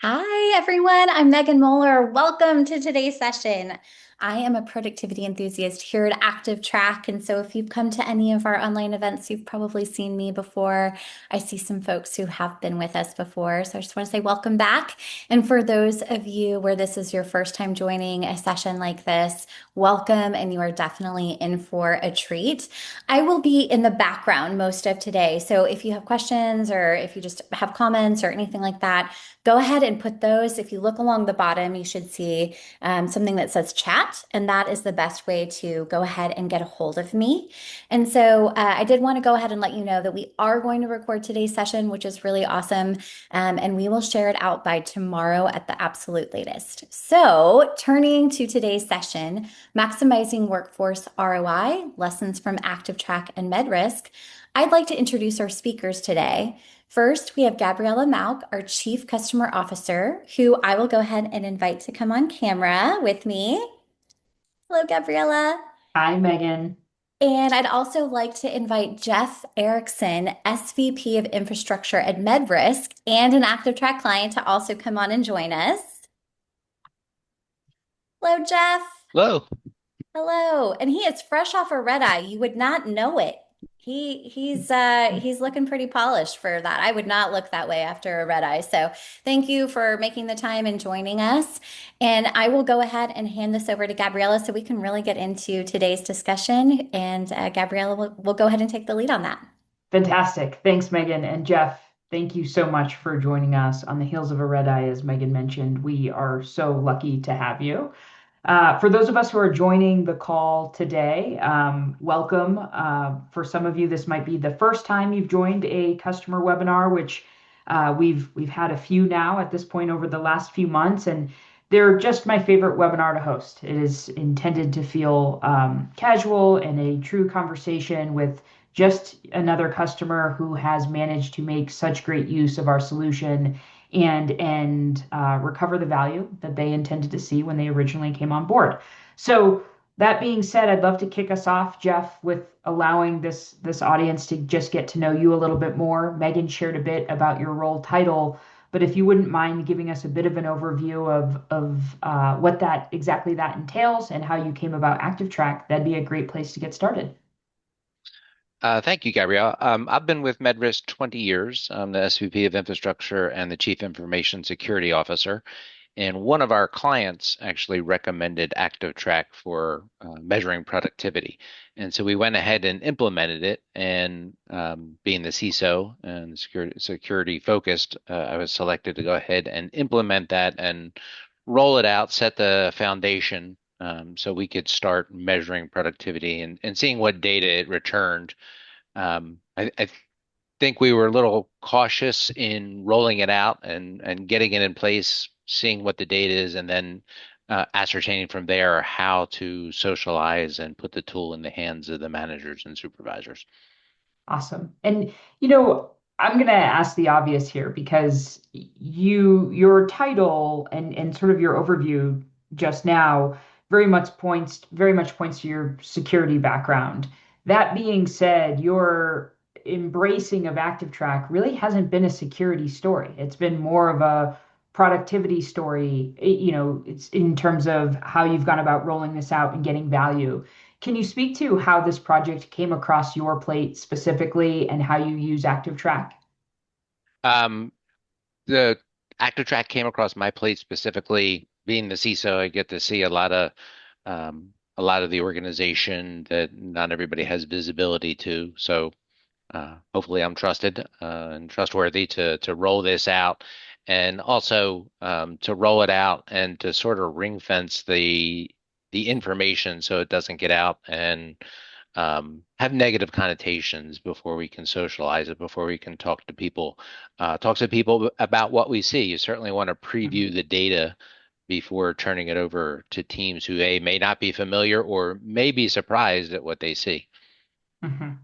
Hi, everyone. I'm Megan Moeller. Welcome to today's session. I am a productivity enthusiast here at ActivTrak. And so, if you've come to any of our online events, you've probably seen me before. I see some folks who have been with us before. So, I just want to say welcome back. And for those of you where this is your first time joining a session like this, welcome. And you are definitely in for a treat. I will be in the background most of today. So, if you have questions or if you just have comments or anything like that, go ahead and put those. If you look along the bottom, you should see something that says chat, and that is the best way to go ahead and get a hold of me. And so I did want to go ahead and let you know that we are going to record today's session, which is really awesome. And we will share it out by tomorrow at the absolute latest. So, turning to today's session, maximizing workforce ROI, lessons from ActivTrak and MedRisk, I'd like to introduce our speakers today. First, we have Gabriella Mauk, our Chief Customer Officer, who I will go ahead and invite to come on camera with me. Hello, Gabriella. Hi, Megan. And I'd also like to invite Jeff Ericson, SVP of Infrastructure at MedRisk and an ActivTrack client, to also come on and join us. Hello, Jeff. Hello. Hello. And he is fresh off a red eye. You would not know it. He's looking pretty polished for that. I would not look that way after a red eye. So thank you for making the time and joining us. And I will go ahead and hand this over to Gabriella so we can really get into today's discussion. And Gabriella will go ahead and take the lead on that. Fantastic. Thanks, Megan. And Jeff, thank you so much for joining us on the heels of a red eye, as Megan mentioned. We are so lucky to have you. For those of us who are joining the call today, welcome. For some of you, this might be the first time you've joined a customer webinar, which we've had a few now at this point over the last few months, and they're just my favorite webinar to host. It is intended to feel casual and a true conversation with just another customer who has managed to make such great use of our solution and recover the value that they intended to see when they originally came on board. So that being said, I'd love to kick us off, Jeff, with allowing this audience to just get to know you a little bit more. Megan shared a bit about your role title, but if you wouldn't mind giving us a bit of an overview of what that exactly that entails and how you came about ActivTrak, that'd be a great place to get started. Thank you, Gabrielle. I've been with MedRisk 20 years. I'm the SVP of Infrastructure and the Chief Information Security Officer. And one of our clients actually recommended ActivTrak for measuring productivity. And so we went ahead and implemented it. And being the CISO and security focused, I was selected to go ahead and implement that and roll it out, set the foundation so we could start measuring productivity and seeing what data it returned. I think we were a little cautious in rolling it out and getting it in place, seeing what the data is, and then ascertaining from there how to socialize and put the tool in the hands of the managers and supervisors. Awesome. And I'm going to ask the obvious here because your title and sort of your overview just now very much points to your security background. That being said, your embracing of ActiveTrack really hasn't been a security story. It's been more of a productivity story. It's in terms of how you've gone about rolling this out and getting value. Can you speak to how this project came across your plate specifically and how you use ActiveTrack? Um, the ActiveTrack came across my plate specifically. Being the CISO, I get to see a lot of the organization that not everybody has visibility to. So hopefully I'm trusted and trustworthy to roll this out, and also to roll it out and to sort of ring fence the information so it doesn't get out and have negative connotations before we can socialize it, before we can talk to people about what we see. You certainly want to preview the data before turning it over to teams who may not be familiar or may be surprised at what they see. Mhm.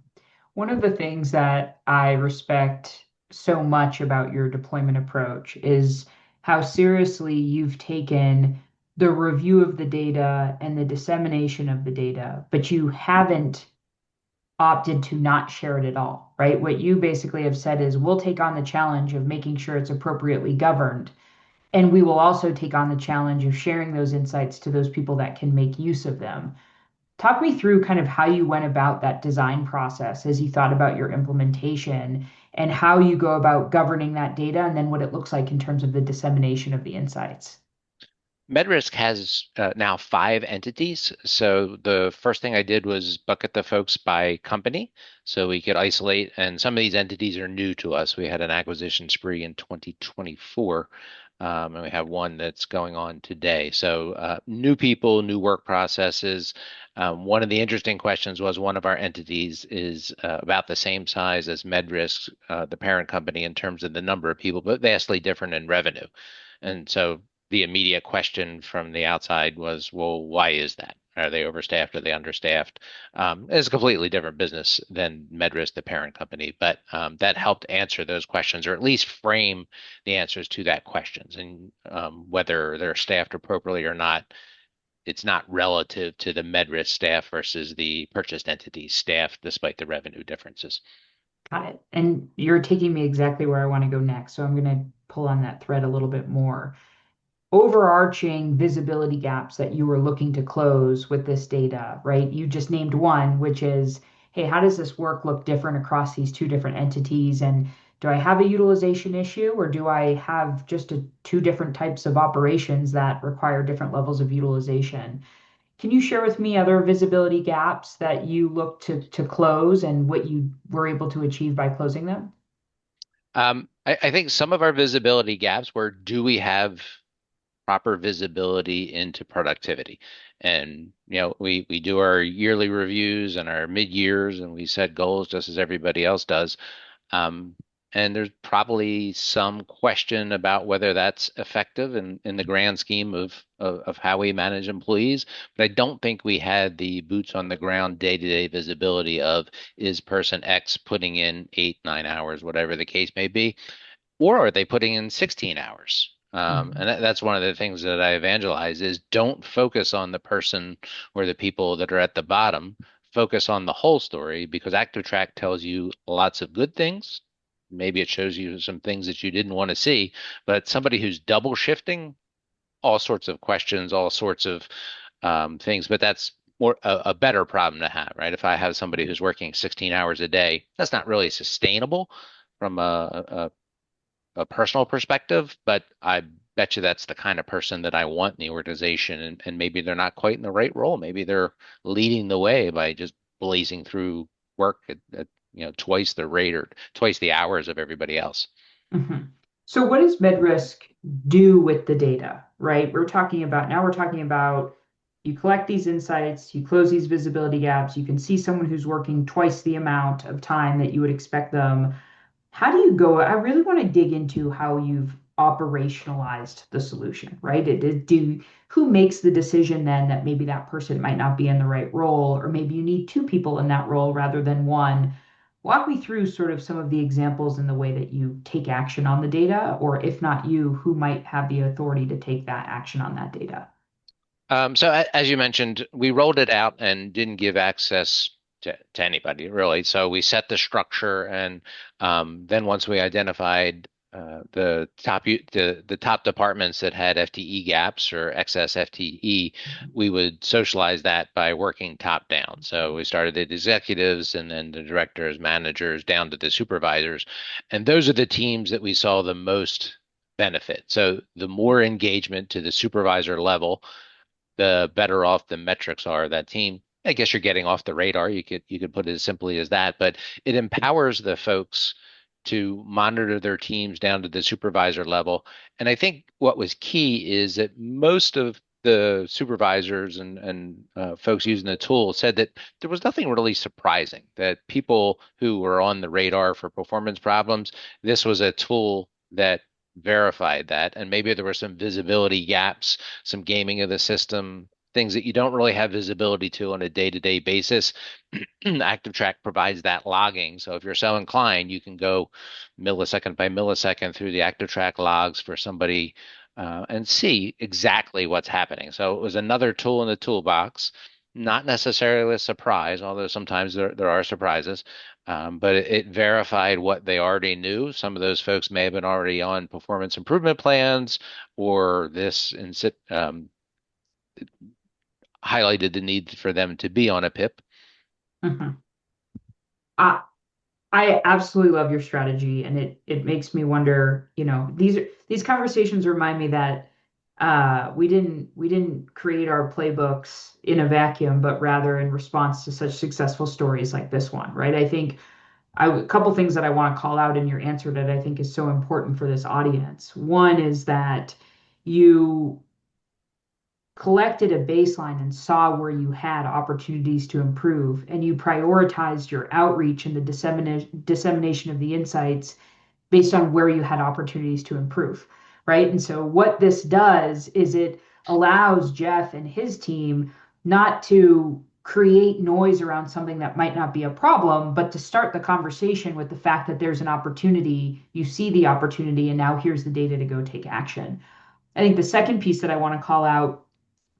One of the things that I respect so much about your deployment approach is how seriously you've taken the review of the data and the dissemination of the data, but you haven't opted to not share it at all, right? What you basically have said is we'll take on the challenge of making sure it's appropriately governed, And we will also take on the challenge of sharing those insights to those people that can make use of them. Talk me through kind of how you went about that design process as you thought about your implementation and how you go about governing that data and then what it looks like in terms of the dissemination of the insights. MedRisk has now 5 entities. So the first thing I did was bucket the folks by company so we could isolate. And some of these entities are new to us. We had an acquisition spree in 2024, and we have one that's going on today. So new people, new work processes. One of the interesting questions was one of our entities is about the same size as MedRisk, the parent company, in terms of the number of people, but vastly different in revenue. And so the immediate question from the outside was, well, why is that? Are they overstaffed? Are they understaffed? It's a completely different business than MedRisk, the parent company, but that helped answer those questions, or at least frame the answers to that questions. And whether they're staffed appropriately or not, it's not relative to the MedRisk staff versus the purchased entity staff, despite the revenue differences. Got it. And you're taking me exactly where I want to go next. So I'm going to pull on that thread a little bit more. Overarching visibility gaps that you were looking to close with this data, right? You just named one, which is, hey, how does this work look different across these two different entities? And do I have a utilization issue or do I have just two different types of operations that require different levels of utilization? Can you share with me other visibility gaps that you look to close and what you were able to achieve by closing them? I think some of our visibility gaps were, do we have proper visibility into productivity? And we do our yearly reviews and our mid-years, and we set goals just as everybody else does. Um, and there's probably some question about whether that's effective in the grand scheme of how we manage employees. But I don't think we had the boots on the ground day-to-day visibility of, is person X putting in 8, 9 hours, whatever the case may be, or are they putting in 16 hours? Mhm. And that's one of the things that I evangelize is, don't focus on the person or the people that are at the bottom. Focus on the whole story, because ActivTrak tells you lots of good things. Maybe it shows you some things that you didn't want to see, but somebody who's double shifting, all sorts of questions, all sorts of things. But that's more a better problem to have, right? If I have somebody who's working 16 hours a day, that's not really sustainable from a personal perspective, but I bet you that's the kind of person that I want in the organization. And maybe they're not quite in the right role. Maybe they're leading the way by just blazing through work at twice the rate or twice the hours of everybody else. Mhm. So what does MedRisk do with the data, right? Now we're talking about you collect these insights, you close these visibility gaps, you can see someone who's working twice the amount of time that you would expect them. How do you go? I really want to dig into how you've operationalized the solution, right? Who makes the decision then that maybe that person might not be in the right role, or maybe you need two people in that role rather than one? Walk me through sort of some of the examples in the way that you take action on the data, or if not you, who might have the authority to take that action on that data? So as you mentioned, we rolled it out and didn't give access to anybody really. So we set the structure, and then once we identified the top departments that had FTE gaps or excess FTE, we would socialize that by working top down. So we started at executives and then the directors, managers, down to the supervisors, and those are the teams that we saw the most benefit. So the more engagement to the supervisor level, the better off the metrics are of that team. I guess you're getting off the radar. You could put it as simply as that, but it empowers the folks to monitor their teams down to the supervisor level. And I think what was key is that most of the supervisors and folks using the tool said that there was nothing really surprising, that people who were on the radar for performance problems, this was a tool that verified that. And maybe there were some visibility gaps, some gaming of the system, things that you don't really have visibility to on a day-to-day basis. ActivTrak provides that logging. So if you're so inclined, you can go millisecond by millisecond through the ActivTrak logs for somebody and see exactly what's happening. So it was another tool in the toolbox. not necessarily a surprise, although sometimes there are surprises. But it verified what they already knew. Some of those folks may have been already on performance improvement plans, or highlighted the need for them to be on a PIP. Mhm. I I absolutely love your strategy, and it makes me wonder, these conversations remind me that we didn't create our playbooks in a vacuum, but rather in response to such successful stories like this one, right? I think a couple things that I want to call out in your answer that I think is so important for this audience. One is that you collected a baseline and saw where you had opportunities to improve, and you prioritized your outreach and the dissemination of the insights based on where you had opportunities to improve, right? And so what this does is it allows Jeff and his team not to create noise around something that might not be a problem, but to start the conversation with the fact that there's an opportunity, you see the opportunity, and now here's the data to go take action. I think the second piece that I want to call out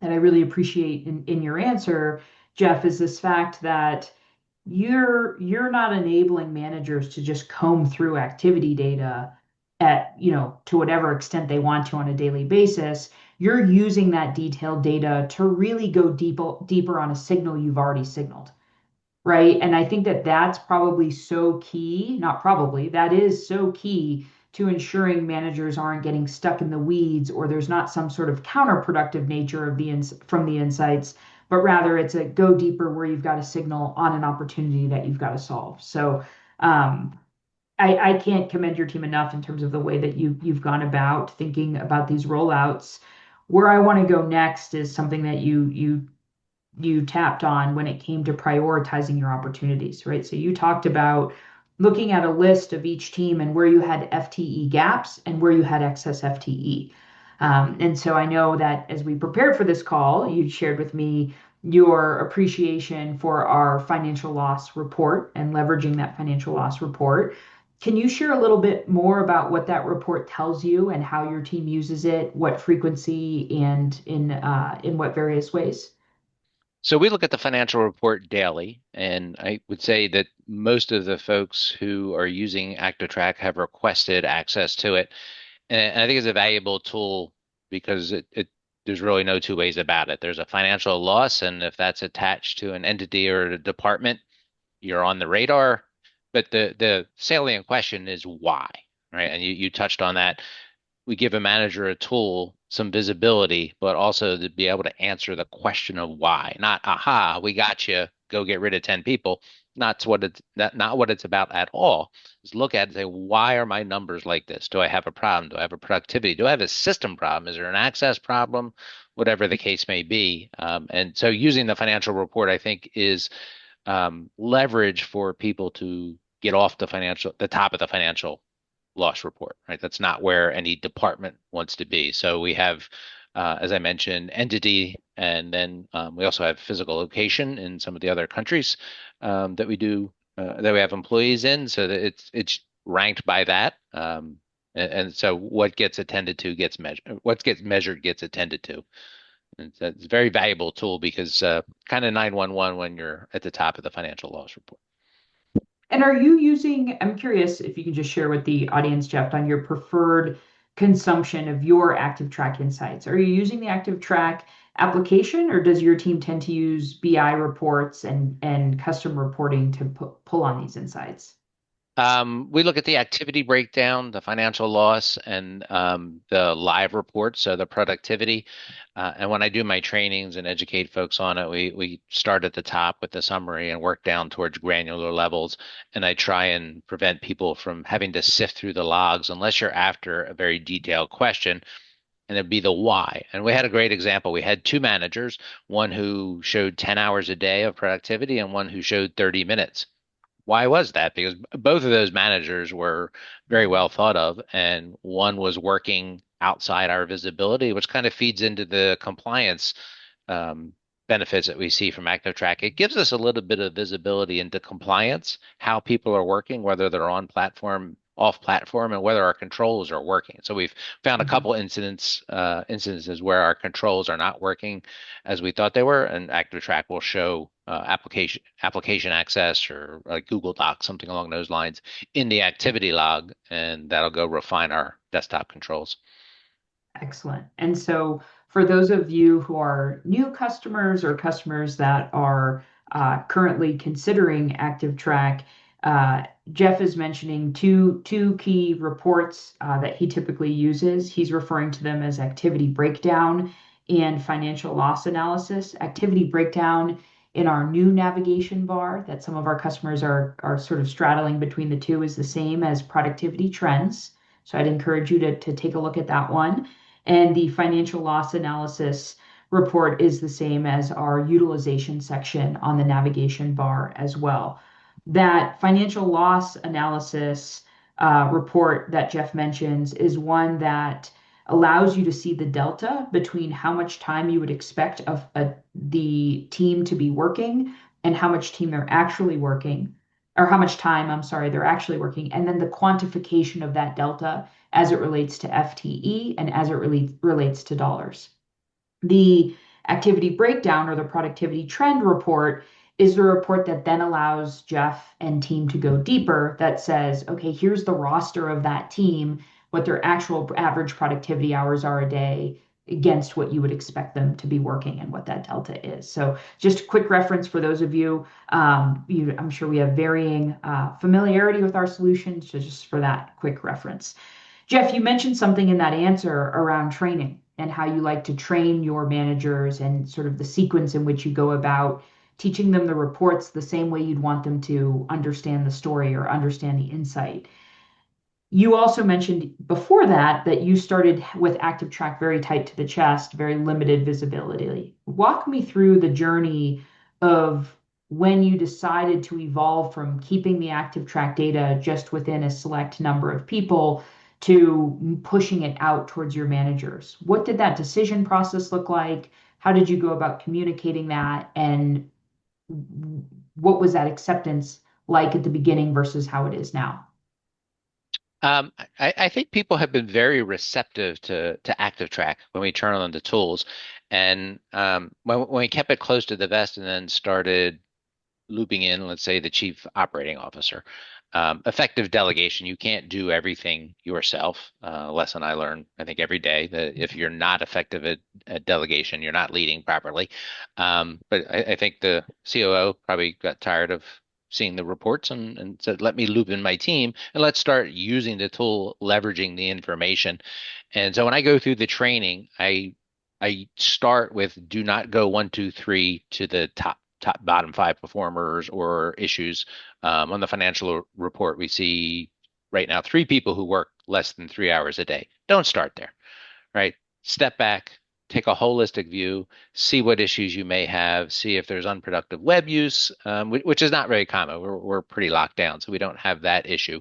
that I really appreciate in your answer, Jeff, is this fact that you're not enabling managers to just comb through activity data to whatever extent they want to on a daily basis. You're using that detailed data to really go deeper on a signal you've already signaled, right? And I think that that's probably so key, not probably, that is so key to ensuring managers aren't getting stuck in the weeds, or there's not some sort of counterproductive nature of from the insights, but rather it's a go deeper where you've got a signal on an opportunity that you've got to solve. So I can't commend your team enough in terms of the way that you've gone about thinking about these rollouts. Where I want to go next is something that you tapped on when it came to prioritizing your opportunities, right? So you talked about looking at a list of each team and where you had FTE gaps and where you had excess FTE. And so I know that as we prepared for this call, you shared with me your appreciation for our financial loss report and leveraging that financial loss report. Can you share a little bit more about what that report tells you and how your team uses it, what frequency, and in what various ways? So we look at the financial report daily, and I would say that most of the folks who are using ActivTrak have requested access to it. And I think it's a valuable tool because there's really no two ways about it. There's a financial loss, and if that's attached to an entity or a department, you're on the radar. But the salient question is why, right? And you touched on that. We give a manager a tool, some visibility, but also to be able to answer the question of why. Not, aha, we got you, go get rid of 10 people. Not what it's about at all. Is look at it and say, why are my numbers like this? Do I have a problem? Do I have a productivity? Do I have a system problem? Is there an access problem? Whatever the case may be. And so using the financial report, I think, is leverage for people to get off the top of the financial loss report, right? That's not where any department wants to be. So we have, as I mentioned, entity, and then we also have physical location in some of the other countries that that we have employees in, so that it's ranked by that. And so what gets attended to gets measured. What gets measured gets attended to. It's a very valuable tool because kind of 911 when you're at the top of the financial loss report. And are you using, I'm curious if you can just share with the audience, Jeff, on your preferred consumption of your ActivTrak insights. Are you using the ActivTrak application, or does your team tend to use BI reports and custom reporting to pull on these insights? We look at the activity breakdown, the financial loss, and the live reports, so the productivity. And when I do my trainings and educate folks on it, we start at the top with the summary and work down towards granular levels. And I try and prevent people from having to sift through the logs unless you're after a very detailed question, and it'd be the why. And we had a great example. We had two managers, one who showed 10 hours a day of productivity and one who showed 30 minutes. Why was that? Because both of those managers were very well thought of, and one was working outside our visibility, which kind of feeds into the compliance um, benefits that we see from ActivTrak. It gives us a little bit of visibility into compliance, how people are working, whether they're on platform off platform and whether our controls are working. So we've found a Mhm. couple instances where our controls are not working as we thought they were, and ActivTrak will show application access or like Google Docs, something along those lines, in the activity log, and that'll go refine our desktop controls. Excellent. And so, for those of you who are new customers or customers that are currently considering ActivTrak, uh, Jeff is mentioning two key reports that he typically uses. He's referring to them as activity breakdown and financial loss analysis. Activity breakdown in our new navigation bar that some of our customers are sort of straddling between the two is the same as productivity trends. So I'd encourage you to take a look at that one. And the financial loss analysis report is the same as our utilization section on the navigation bar as well. That financial loss analysis report that Jeff mentions is one that allows you to see the delta between how much time you would expect of the team to be working and how much team they're actually working, or how much time, I'm sorry, they're actually working, and then the quantification of that delta as it relates to FTE and as it relates to dollars. The activity breakdown or the productivity trend report is the report that then allows Jeff and team to go deeper that says, okay, here's the roster of that team, what their actual average productivity hours are a day against what you would expect them to be working and what that delta is. So just a quick reference for those of you, I'm sure we have varying familiarity with our solutions, so just for that quick reference. Jeff, you mentioned something in that answer around training and how you like to train your managers and sort of the sequence in which you go about teaching them the reports the same way you'd want them to understand the story or understand the insight. You also mentioned before that you started with ActivTrak very tight to the chest, very limited visibility. Walk me through the journey of when you decided to evolve from keeping the ActivTrak data just within a select number of people to pushing it out towards your managers. What did that decision process look like? How did you go about communicating that? And what was that acceptance like at the beginning versus how it is now? I think people have been very receptive to ActivTrak when we turn on the tools, and when we kept it close to the vest and then started looping in, let's say, the chief operating officer. Effective delegation. You can't do everything yourself. Lesson I learn, I think, every day that if you're not effective at delegation, you're not leading properly. But I think the COO probably got tired of seeing the reports and said, let me loop in my team and let's start using the tool, leveraging the information. And so when I go through the training, I start with do not go one, two, three to the top bottom five performers or issues. On the financial report, we see right now three people who work less than 3 hours a day. Don't start there, right? Step back, take a holistic view, see what issues you may have, see if there's unproductive web use, which is not very common. We're pretty locked down, so we don't have that issue.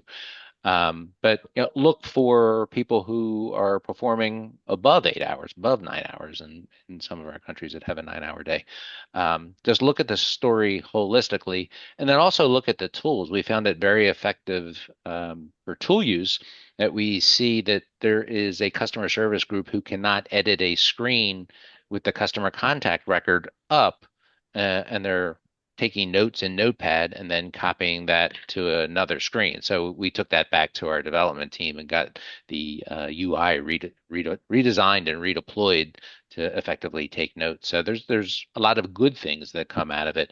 But look for people who are performing above 8 hours, above 9 hours, and in some of our countries that have a 9 hour day. Just look at the story holistically, and then also look at the tools. We found it very effective for tool use. That we see that there is a customer service group who cannot edit a screen with the customer contact record up, and they're taking notes in Notepad and then copying that to another screen. So we took that back to our development team and got the UI redesigned and redeployed to effectively take notes. So there's a lot of good things that come out of it.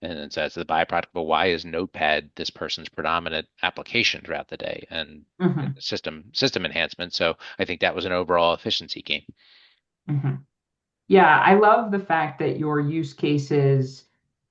And so as the byproduct, but why is Notepad this person's predominant application throughout the day and Mhm, system enhancement? So I think that was an overall efficiency gain. mhm. Yeah, I love the fact that your use cases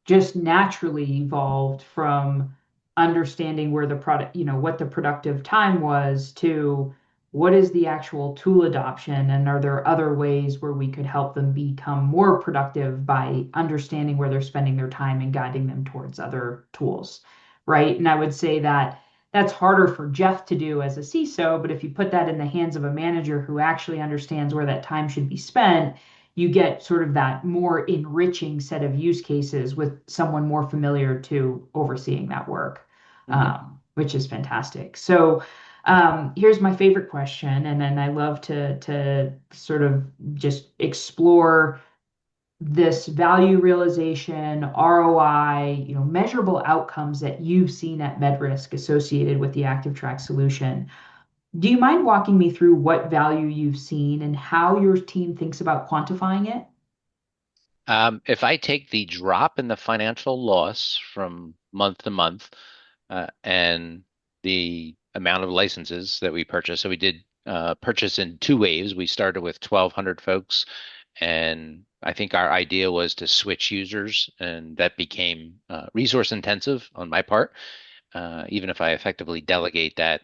just naturally evolved from understanding where the product, what the productive time was to what is the actual tool adoption, and are there other ways where we could help them become more productive by understanding where they're spending their time and guiding them towards other tools, right? And I would say that that's harder for Jeff to do as a CISO, but if you put that in the hands of a manager who actually understands where that time should be spent, you get sort of that more enriching set of use cases with someone more familiar to overseeing that work. Mhm. which is fantastic. So here's my favorite question, and then I love to sort of just explore this value realization, ROI, measurable outcomes that you've seen at MedRisk associated with the ActivTrak solution. Do you mind walking me through what value you've seen and how your team thinks about quantifying it? If I take the drop in the financial loss from month to month, and the amount of licenses that we purchased, so we did purchase in two waves. We started with 1,200 folks, and I think our idea was to switch users, and that became resource intensive on my part. Even if I effectively delegate that,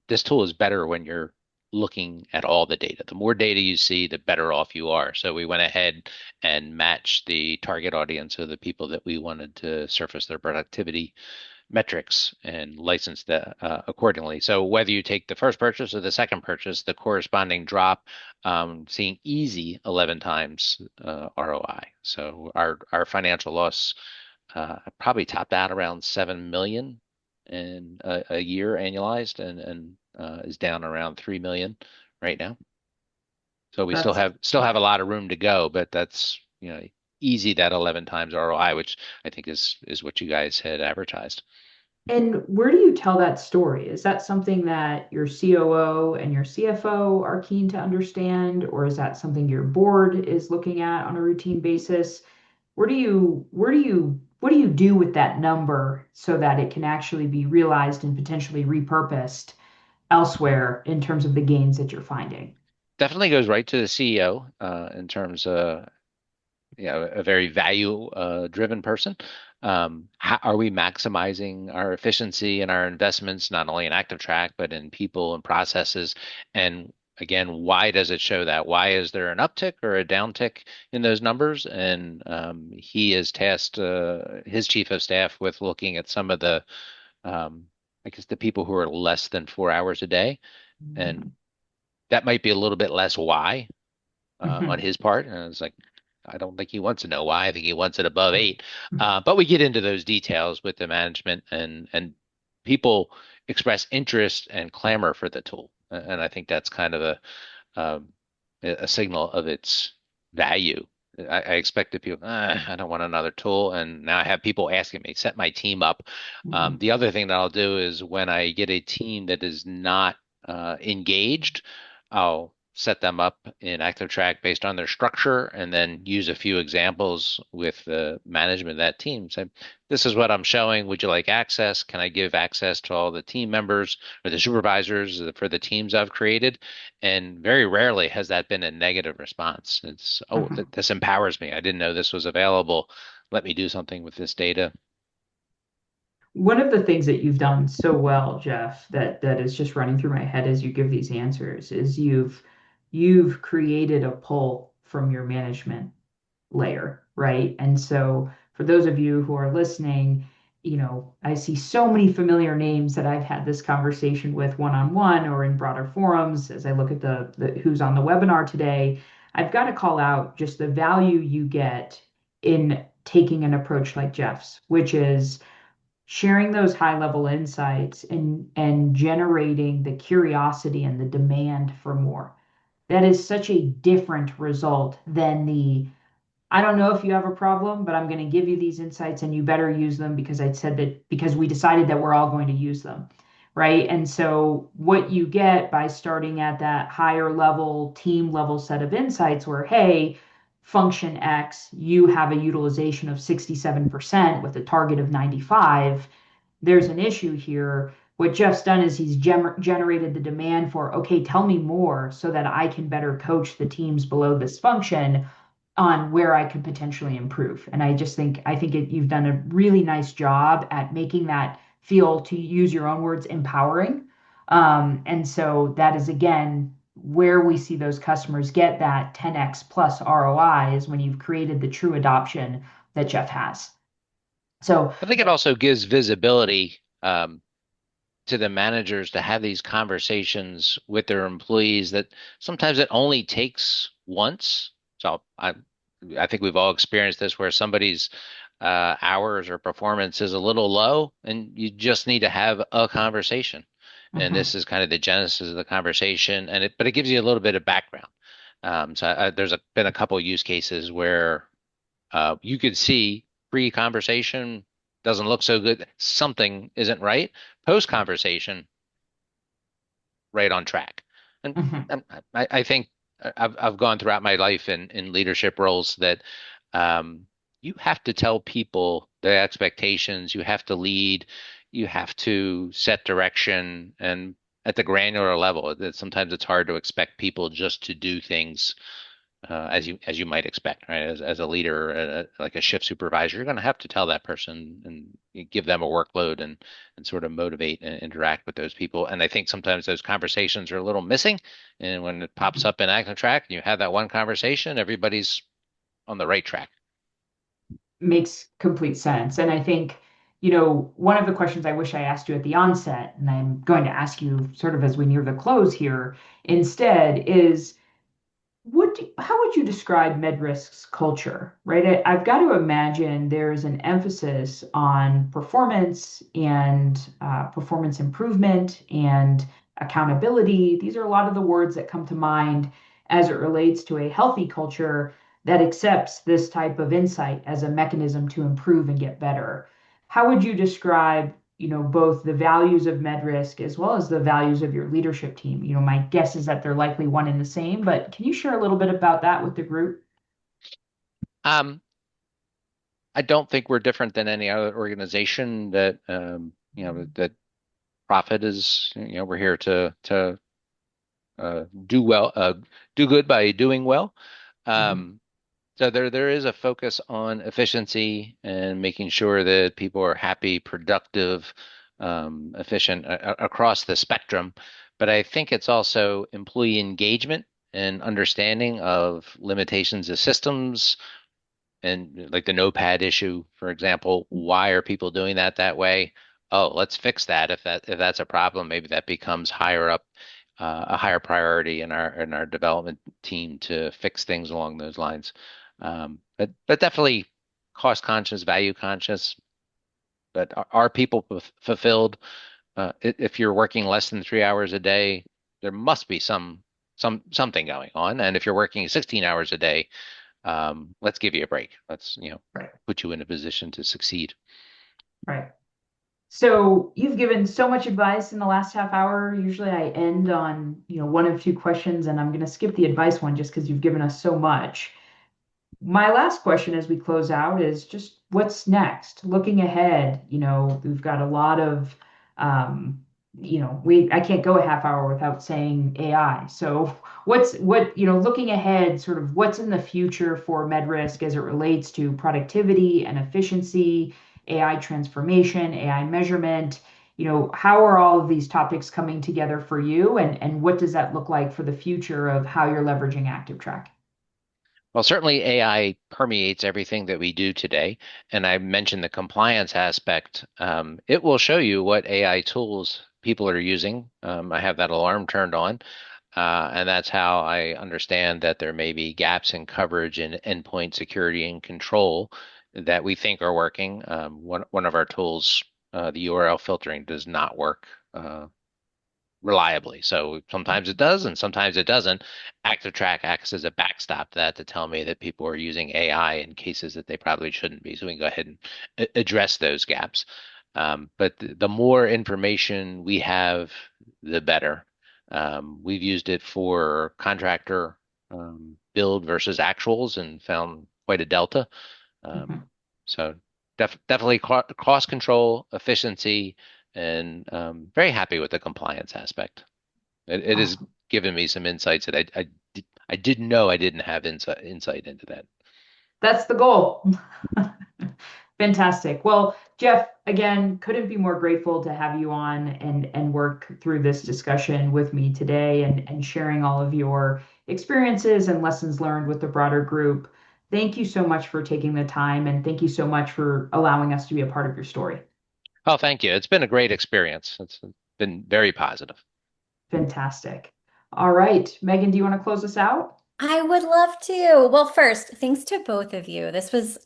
this tool is better when you're looking at all the data. The more data you see, the better off you are. So we went ahead and matched the target audience of the people that we wanted to surface their productivity metrics and license that accordingly. So whether you take the first purchase or the second purchase, the corresponding drop, seeing easy 11 times ROI. So our financial loss probably topped out around 7 million in a year annualized, and is down around 3 million right now. So we still That's have a lot of room to go, but that's easy, that 11 times ROI, which I think is what you guys had advertised. And where do you tell that story? Is that something that your COO and your CFO are keen to understand, or is that something your board is looking at on a routine basis? What do you do with that number so that it can actually be realized and potentially repurposed elsewhere in terms of the gains that you're finding? Definitely goes right to the CEO in terms of a very value driven person. How are we maximizing our efficiency and our investments, not only in ActivTrak, but in people and processes? And again, why does it show that? Why is there an uptick or a downtick in those numbers? And he is tasked, his chief of staff, with looking at some of the, I guess, the people who are less than 4 hours a day. And that might be a little bit less why on Mhm. his part. And it's like, I don't think he wants to know why. I think he wants it above 8. But we get into those details with the management, and people express interest and clamor for the tool. And I think that's kind of um, a signal of its value. I expected people, I don't want another tool. And now I have people asking me, set my team up. Mhm. The other thing that I'll do is when I get a team that is not engaged, I'll set them up in ActivTrak based on their structure and then use a few examples with the management of that team. Say, this is what I'm showing. Would you like access? Can I give access to all the team members or the supervisors for the teams I've created? And very rarely has that been a negative response. It's, oh, Mhm. this empowers me. I didn't know this was available. Let me do something with this data. One of the things that you've done so well, Jeff, that is just running through my head as you give these answers is you've created a pull from your management layer, right? And so for those of you who are listening, I see so many familiar names that I've had this conversation with one-on-one or in broader forums as I look at the who's on the webinar today. I've got to call out just the value you get in taking an approach like Jeff's, which is sharing those high level insights and generating the curiosity and the demand for more. That is such a different result than the I don't know if you have a problem, but I'm going to give you these insights and you better use them because I said that because we decided that we're all going to use them. Right. And so, what you get by starting at that higher level, team level set of insights where, hey, function X, you have a utilization of 67% with a target of 95, there's an issue here. What Jeff's done is he's generated the demand for, okay, tell me more so that I can better coach the teams below this function on where I could potentially improve. And I think you've done a really nice job at making that feel, to use your own words, empowering. And so that is again where we see those customers get that 10x plus ROI is when you've created the true adoption that Jeff has. So I think it also gives visibility to the managers to have these conversations with their employees that sometimes it only takes once. So I think we've all experienced this where somebody's hours or performance is a little low, and you just need to have a conversation. And Mm-hmm. this is kind of the genesis of the conversation, but it gives you a little bit of background. There's been a couple use cases where you could see pre-conversation doesn't look so good, something isn't right. Post-conversation, right on track. And, Mm-hmm. and I think I've gone throughout my life in leadership roles that um, you have to tell people the expectations, you have to lead, you have to set direction, and at the granular level, that sometimes it's hard to expect people just to do things as you might expect, right? As a leader, like a shift supervisor, you're going to have to tell that person and you give them a workload and sort of motivate and interact with those people. And I think sometimes those conversations are a little missing. And when it pops up in ActivTrak, and you have that one conversation, everybody's on the right track. Makes complete sense. And I think, one of the questions I wish I asked you at the onset, and I'm going to ask you sort of as we near the close here instead, is how would you describe MedRisk's culture, right? I've got to imagine there's an emphasis on performance and performance improvement and accountability. These are a lot of the words that come to mind as it relates to a healthy culture that accepts this type of insight as a mechanism to improve and get better. How would you describe, both the values of MedRisk as well as the values of your leadership team? My guess is that they're likely one and the same, but can you share a little bit about that with the group? Um, I don't think we're different than any other organization that profit is, we're here to do well, do good by doing well. Mhm. Um, So there is a focus on efficiency and making sure that people are happy, productive, efficient across the spectrum. But I think it's also employee engagement and understanding of limitations of systems and like the notepad issue, for example. Why are people doing that way? Oh, let's fix that. If that's a problem, maybe that becomes higher up, a higher priority in our development team to fix things along those lines. But definitely cost conscious, value conscious. But are people fulfilled? If you're working less than 3 hours a day, there must be something going on. And if you're working 16 hours a day, let's give you a break. Let's, Right, put you in a position to succeed. right. So you've given so much advice in the last half hour. Usually I end on, one of two questions, and I'm going to skip the advice one just because you've given us so much. My last question as we close out is just what's next? Looking ahead, we've got a lot of, I can't go a half hour without saying AI. So looking ahead, sort of what's in the future for MedRisk as it relates to productivity and efficiency, AI transformation, AI measurement? How are all of these topics coming together for you, and what does that look like for the future of how you're leveraging ActivTrak? Well, certainly AI permeates everything that we do today. And I mentioned the compliance aspect. It will show you what AI tools people are using. I have that alarm turned on. And that's how I understand that there may be gaps in coverage and endpoint security and control that we think are working. One of our tools, the URL filtering, does not work reliably. So sometimes it does, and sometimes it doesn't. ActivTrak acts as a backstop to that to tell me that people are using AI in cases that they probably shouldn't be. So we can go ahead and address those gaps. But the more information we have, the better. We've used it for contractor build versus actuals and found quite a delta. Um, Mhm. so definitely cost control, efficiency, and very happy with the compliance aspect. It has Awesome. given me some insights that I didn't know I didn't have insight into that. That's the goal. Fantastic. Well, Jeff, again, couldn't be more grateful to have you on and work through this discussion with me today and sharing all of your experiences and lessons learned with the broader group. Thank you so much for taking the time, and thank you so much for allowing us to be a part of your story. Oh, thank you. It's been a great experience. It's been very positive. Fantastic. All right, Megan, do you want to close us out? I would love to. Well, first, thanks to both of you.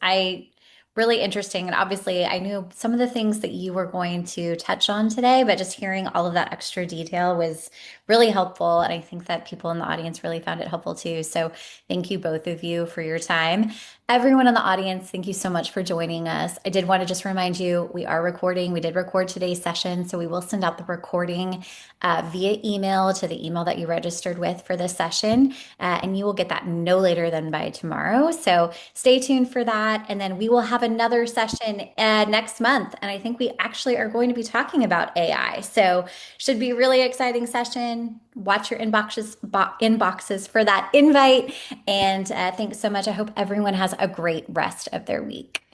I Really interesting. And obviously, I knew some of the things that you were going to touch on today, but just hearing all of that extra detail was really helpful. And I think that people in the audience really found it helpful too. So thank you, both of you, for your time. Everyone in the audience, thank you so much for joining us. I did want to just remind you, we are recording. We did record today's session, so we will send out the recording via email to the email that you registered with for this session. And you will get that no later than by tomorrow. So stay tuned for that. And then we will have another session next month. And I think we actually are going to be talking about AI. So should be a really exciting session. Watch your inboxes for that invite. And thanks so much. I hope everyone has a great rest of their week.